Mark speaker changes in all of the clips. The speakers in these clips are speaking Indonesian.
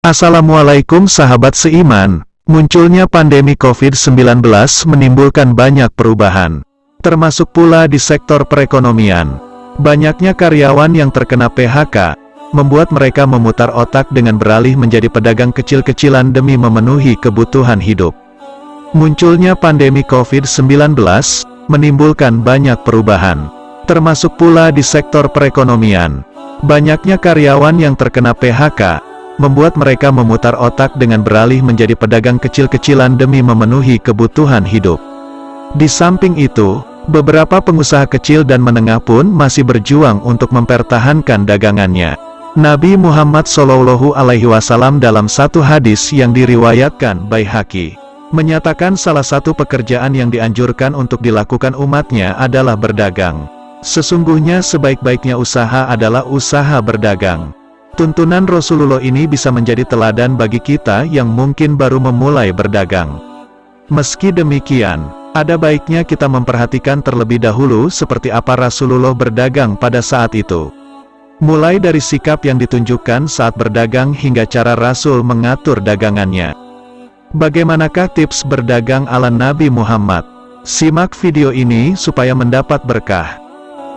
Speaker 1: Assalamualaikum sahabat seiman. Munculnya pandemi COVID-19 menimbulkan banyak perubahan, termasuk pula di sektor perekonomian. Banyaknya karyawan yang terkena PHK, membuat mereka memutar otak dengan beralih menjadi pedagang kecil-kecilan demi memenuhi kebutuhan hidup. Munculnya pandemi COVID-19 menimbulkan banyak perubahan, termasuk pula di sektor perekonomian. Banyaknya karyawan yang terkena PHK, membuat mereka memutar otak dengan beralih menjadi pedagang kecil-kecilan demi memenuhi kebutuhan hidup. Di samping itu, beberapa pengusaha kecil dan menengah pun masih berjuang untuk mempertahankan dagangannya. Nabi Muhammad SAW dalam satu hadis yang diriwayatkan Baihaqi, menyatakan salah satu pekerjaan yang dianjurkan untuk dilakukan umatnya adalah berdagang. Sesungguhnya sebaik-baiknya usaha adalah usaha berdagang. Tuntunan Rasulullah ini bisa menjadi teladan bagi kita yang mungkin baru memulai berdagang. Meski demikian, ada baiknya kita memperhatikan terlebih dahulu seperti apa Rasulullah berdagang pada saat itu. Mulai dari sikap yang ditunjukkan saat berdagang hingga cara Rasul mengatur dagangannya. Bagaimanakah tips berdagang ala Nabi Muhammad? Simak video ini supaya mendapat berkah.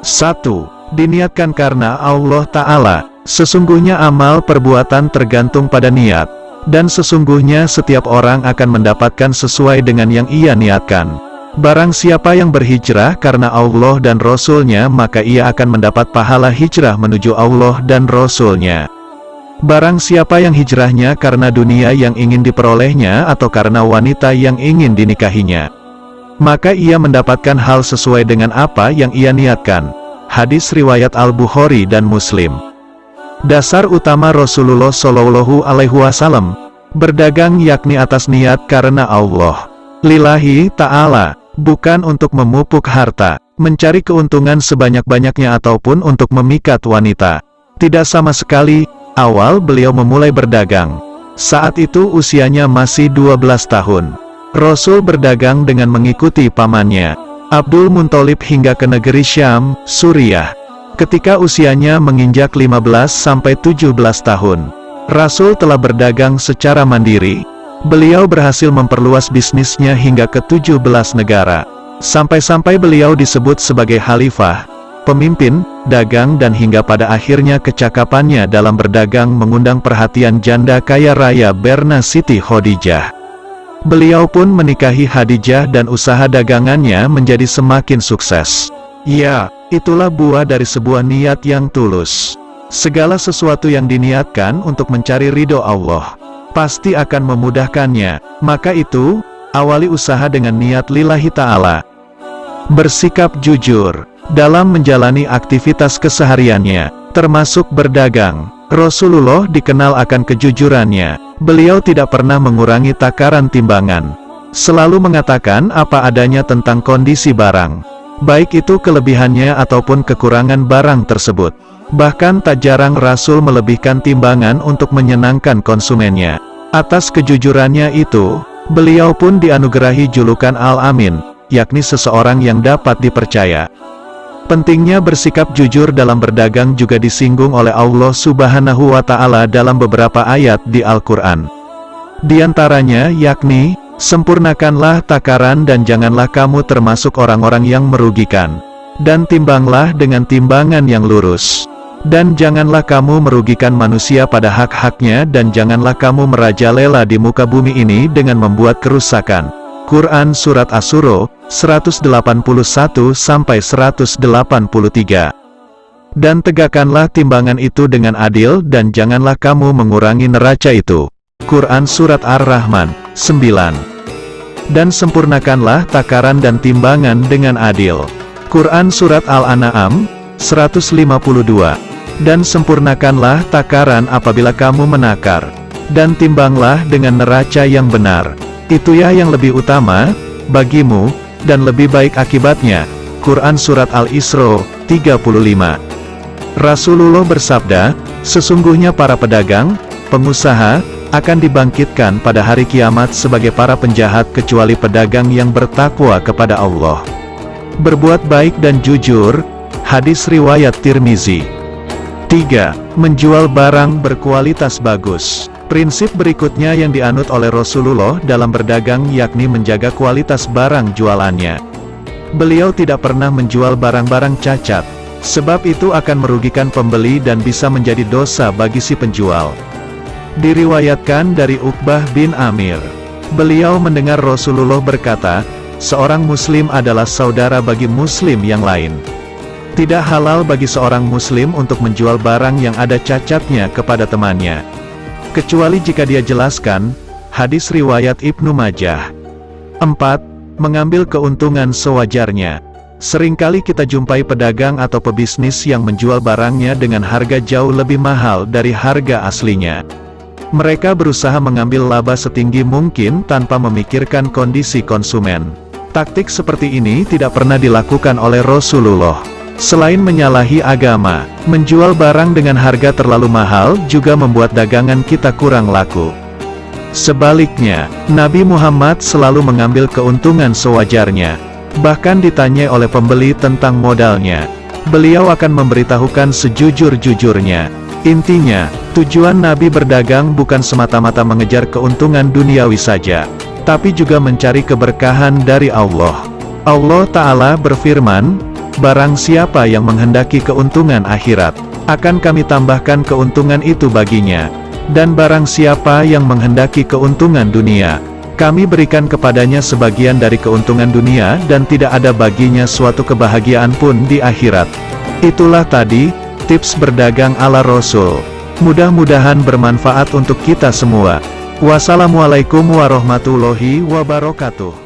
Speaker 1: 1. Diniatkan karena Allah Ta'ala. Sesungguhnya amal perbuatan tergantung pada niat, dan sesungguhnya setiap orang akan mendapatkan sesuai dengan yang ia niatkan. Barang siapa yang berhijrah karena Allah dan Rasul-Nya, maka ia akan mendapat pahala hijrah menuju Allah dan Rasul-Nya. Barang siapa yang hijrahnya karena dunia yang ingin diperolehnya atau karena wanita yang ingin dinikahinya, maka ia mendapatkan hal sesuai dengan apa yang ia niatkan. Hadis riwayat Al-Bukhari dan Muslim. Dasar utama Rasulullah SAW, berdagang yakni atas niat karena Allah, lillahi ta'ala, bukan untuk memupuk harta, mencari keuntungan sebanyak-banyaknya ataupun untuk memikat wanita. Tidak sama sekali. Awal beliau memulai berdagang, saat itu usianya masih 12 tahun. Rasul berdagang dengan mengikuti pamannya, Abdul Muthalib hingga ke negeri Syam, Suriah. Ketika usianya menginjak 15-17 tahun, Rasul telah berdagang secara mandiri. Beliau berhasil memperluas bisnisnya hingga ke 17 negara. Sampai-sampai beliau disebut sebagai khalifah, pemimpin, dagang dan hingga pada akhirnya kecakapannya dalam berdagang mengundang perhatian janda kaya raya Berna Siti Khadijah. Beliau pun menikahi Khadijah dan usaha dagangannya menjadi semakin sukses. Ya, itulah buah dari sebuah niat yang tulus. Segala sesuatu yang diniatkan untuk mencari ridho Allah, pasti akan memudahkannya. Maka itu, awali usaha dengan niat lillahi ta'ala. Bersikap jujur dalam menjalani aktivitas kesehariannya, termasuk berdagang. Rasulullah dikenal akan kejujurannya. Beliau tidak pernah mengurangi takaran timbangan. Selalu mengatakan apa adanya tentang kondisi barang, baik itu kelebihannya ataupun kekurangan barang tersebut. Bahkan tak jarang Rasul melebihkan timbangan untuk menyenangkan konsumennya. Atas kejujurannya itu, beliau pun dianugerahi julukan Al-Amin, yakni seseorang yang dapat dipercaya. Pentingnya bersikap jujur dalam berdagang juga disinggung oleh Allah Subhanahu wa Ta'ala dalam beberapa ayat di Al-Quran. Di antaranya yakni, sempurnakanlah takaran dan janganlah kamu termasuk orang-orang yang merugikan. Dan timbanglah dengan timbangan yang lurus. Dan janganlah kamu merugikan manusia pada hak-haknya dan janganlah kamu merajalela di muka bumi ini dengan membuat kerusakan. Quran Surat Asy-Syura, 181-183. Dan tegakkanlah timbangan itu dengan adil dan janganlah kamu mengurangi neraca itu. Quran Surat Ar-Rahman, 9. Dan sempurnakanlah takaran dan timbangan dengan adil. Quran Surat Al-An'am, 152. Dan sempurnakanlah takaran apabila kamu menakar. Dan timbanglah dengan neraca yang benar. Itu ya yang lebih utama bagimu, dan lebih baik akibatnya. Quran Surat Al-Isra, 35. Rasulullah bersabda, sesungguhnya para pedagang, pengusaha, akan dibangkitkan pada hari kiamat sebagai para penjahat kecuali pedagang yang bertakwa kepada Allah. Berbuat baik dan jujur. Hadis riwayat Tirmizi. 3. Menjual barang berkualitas bagus. Prinsip berikutnya yang dianut oleh Rasulullah dalam berdagang yakni menjaga kualitas barang jualannya. Beliau tidak pernah menjual barang-barang cacat, sebab itu akan merugikan pembeli dan bisa menjadi dosa bagi si penjual. Diriwayatkan dari Uqbah bin Amir, beliau mendengar Rasulullah berkata, seorang muslim adalah saudara bagi muslim yang lain. Tidak halal bagi seorang muslim untuk menjual barang yang ada cacatnya kepada temannya, kecuali jika dia jelaskan. Hadis riwayat Ibnu Majah. 4. Mengambil keuntungan sewajarnya. Seringkali kita jumpai pedagang atau pebisnis yang menjual barangnya dengan harga jauh lebih mahal dari harga aslinya. Mereka berusaha mengambil laba setinggi mungkin tanpa memikirkan kondisi konsumen. Taktik seperti ini tidak pernah dilakukan oleh Rasulullah. Selain menyalahi agama, menjual barang dengan harga terlalu mahal juga membuat dagangan kita kurang laku. Sebaliknya, Nabi Muhammad selalu mengambil keuntungan sewajarnya. Bahkan ditanya oleh pembeli tentang modalnya, beliau akan memberitahukan sejujur-jujurnya. Intinya, tujuan Nabi berdagang bukan semata-mata mengejar keuntungan duniawi saja, tapi juga mencari keberkahan dari Allah. Allah Ta'ala berfirman, barang siapa yang menghendaki keuntungan akhirat, akan kami tambahkan keuntungan itu baginya. Dan barang siapa yang menghendaki keuntungan dunia, kami berikan kepadanya sebagian dari keuntungan dunia dan tidak ada baginya suatu kebahagiaan pun di akhirat. Itulah tadi, tips berdagang ala Rasul. Mudah-mudahan bermanfaat untuk kita semua. Wassalamualaikum warahmatullahi wabarakatuh.